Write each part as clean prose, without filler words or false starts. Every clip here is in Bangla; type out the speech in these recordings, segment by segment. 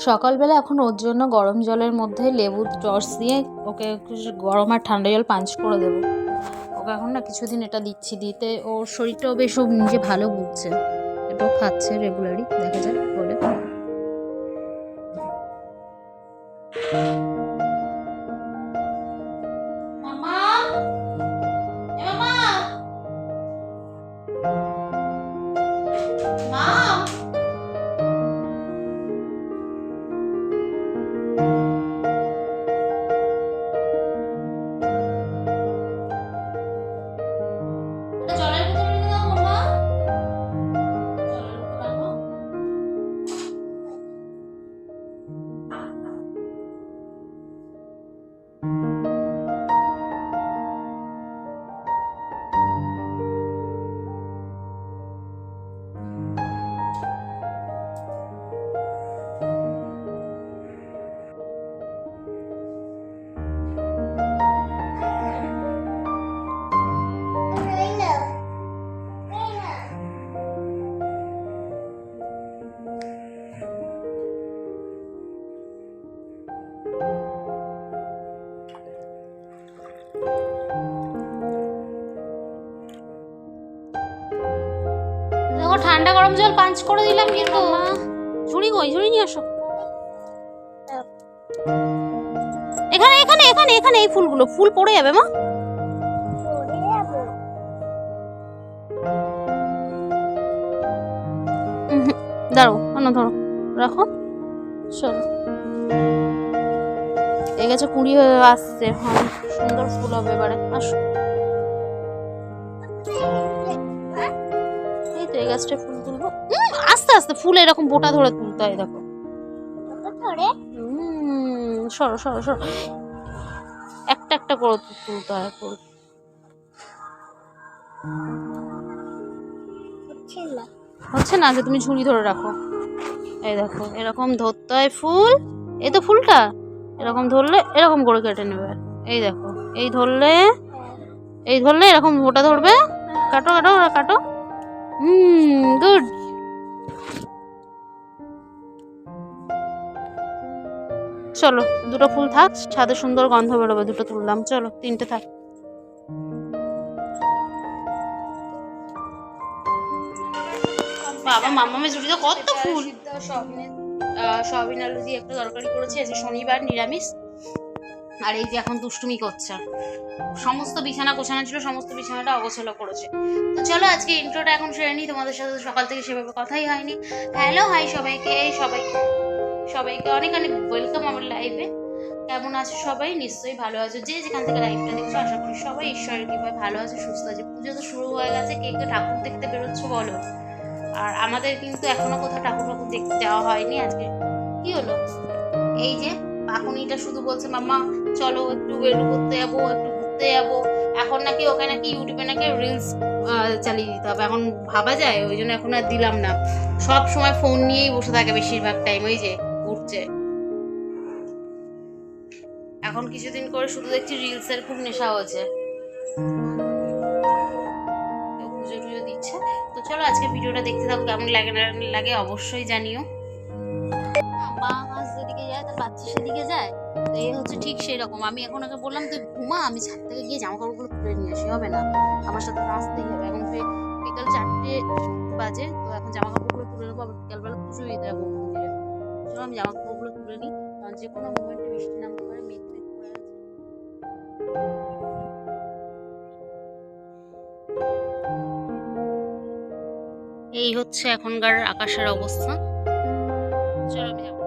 সকালবেলা এখন ওর জন্য গরম জলের মধ্যে লেবুর রস দিয়ে ওকে গরম আর ঠান্ডা জল পাঞ্চ করে দেবো। ওকে এখন না কিছুদিন এটা দিচ্ছি, দিতে ওর শরীরটাও বেশ নিজে ভালো বুঝছে, এটাও খাচ্ছে রেগুলারই, দেখা যাক বলে। ঠান্ডা গরম জল পাঞ্চ করে দিলাম, কিন্তু ঝুড়ি কই, ঝুড়ি নিয়ে আসো। এখানে এখানে এখানে এখানে এই ফুলগুলো, ফুল পড়ে যাবে মা। দাঁড়ো, না ধরো, রাখো। চলো, এই গাছে কুড়ি হয়ে আসছে, হ্যাঁ সুন্দর ফুল হবে এবারে, আসো। এই তো এই গাছটা ফুল তুলবো, আস্তে আস্তে ফুল এরকম বোটা ধরে তুলতে হয়, দেখো। সরো সরো সরো, একটা একটা করে তুলতে হয়। হচ্ছে না, আগে তুমি ঝুড়ি ধরে রাখো। এই দেখো এরকম ধরতে হয় ফুল, এই তো ফুলটা এরকম ধরলে এরকম করে কেটে নেবে। এই দেখো, এই ধরলে এরকম ওটা ধরবে, কাটো কাটো কাটো। গুড। চলো, দুটো ফুল থাক, ছাদে সুন্দর গন্ধ বেরোবে, দুটো তুললাম, চলো তিনটে থাক। বাবা মাম্মামের ঝুড়িতে কত ফুল। সয়াবিন আলু দিয়ে একটা তরকারি করেছে, আজকে শনিবার নিরামিষ। আর এই যে এখন দুষ্টুমি করছে, সমস্ত বিছানা গোছানো ছিল, সমস্ত বিছানাটা অগোছালো করেছে। তো চলো আজকে ইন্ট্রোটা এখন সেরে নিই, তোমাদের সাথে সকাল থেকে সেভাবে কথাই হয়নি। হ্যালো হাই সবাইকে, সবাইকে অনেক অনেক ওয়েলকাম আমার লাইভে। কেমন আছো সবাই? নিশ্চয়ই ভালো আছো, যে যেখান থেকে লাইভটা দেখছো আশা করি সবাই ঈশ্বরের কৃপায় ভালো আছে, সুস্থ আছে। পুজো তো শুরু হয়ে গেছে, কে কে ঠাকুর দেখতে বেরোচ্ছ বলো। আর আমাদের কিন্তু এখনো কোথাও ঠাকুর দেখতে যাওয়া হয়নি। আজকে কি হলো, এই যে পাকুনিটা শুধু বলছে মাম্মা চলো একটু বেরো করতে যাবো, একটু ঘুরতে যাবো। এখন নাকি ওকে নাকি ইউটিউবে নাকি রিলস চালিয়ে দিতে হবে, এখন ভাবা যায়, ওই জন্য এখন আর দিলাম না। সব সময় ফোন নিয়েই বসে থাকে বেশিরভাগ টাইম, ওই যে উঠছে। এখন কিছুদিন করে শুধু দেখছি রিলসের খুব নেশা হয়েছে, পুজো টুজো দিচ্ছে। তো চলো আজকে ভিডিওটা দেখতে থাকো, কেমন লাগে অবশ্যই জানিও। মা মাছ যেদিকে যায় তার বাচ্চা সেদিকে যায়, তো এই হচ্ছে ঠিক সেই রকম। আমি এখন ওকে বললাম তুই ঘুমা, আমি ছাদ থেকে গিয়ে জামা কাপড়গুলো তুলে নিয়ে আসি, হবে না, আমার সাথে আসতেই হবে। এখন বিকাল 4টে বাজে, তো এখন জামা কাপড়গুলো তুলে নেবো, আবার বিকালবেলা পুজো দিতে যাবো মন্দিরে। চলো আমি জামা কাপড়গুলো তুলে নিই, কারণ যে কোনো মোমেন্টে বৃষ্টি নামতে পারে, মেঘ করে আছে। এই হচ্ছে এখনকার আকাশের অবস্থা। চলো আমি যাবো।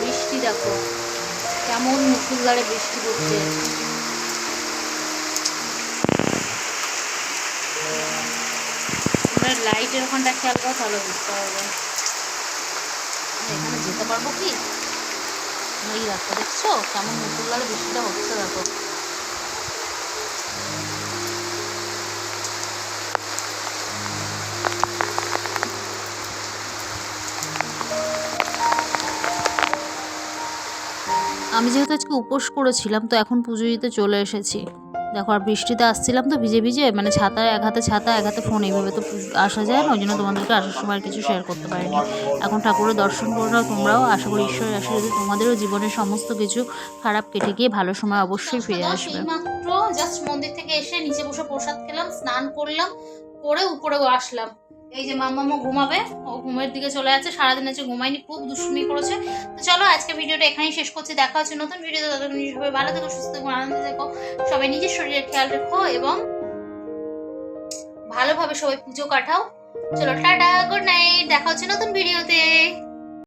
বৃষ্টি দেখো কেমন মুষলধারে বৃষ্টি পড়ছে। লাইটের ওখানটা খেয়াল করো তাহলে বুঝতে পারবে এখানে যেতে পারবো কি। এই দেখো দেখছো কেমন মুষলধারে বৃষ্টিটা হচ্ছে দেখো। আমি যেহেতু আজকে উপোস করেছিলাম তো এখন পুজো দিতে চলে এসেছি। দেখো আর বৃষ্টিতে আসছিলাম তো ভিজে ভিজে, মানে ছাতা এক হাতে ছাতা এক হাতে ফোন, এইভাবে তো আসা যায় না, ওই জন্য তোমাদেরকে আসার সময় আর কিছু শেয়ার করতে পারিনি। এখন ঠাকুরের দর্শন করে নাও তোমরাও, আশা করি ঈশ্বরের আশীর্বাদে তোমাদেরও জীবনের সমস্ত কিছু খারাপ কেটে গিয়ে ভালো সময় অবশ্যই ফিরে আসবে। মাত্র জাস্ট মন্দির থেকে এসে নিচে বসে প্রসাদ খেলাম, স্নান করলাম, করে উপরেও আসলাম। এই যে মাম্মামও ঘুমাবে, ও ঘুমের দিকে চলে যাচ্ছে, সারাদিন আছে ঘুমায়নি, খুব দুষ্টুমি করেছে। তো চলো আজকে ভিডিওটা এখানেই শেষ করছি, দেখা হচ্ছে নতুন ভিডিওতে। ততক্ষণ সবাই ভালো থেকো, সুস্থ থেকো, আনন্দে থেকো, সবাই নিজের শরীরের খেয়াল রেখো এবং ভালোভাবে সবাই পুজো কাটাও। চলো টাটা, গুড নাইট, দেখা হচ্ছে নতুন ভিডিওতে।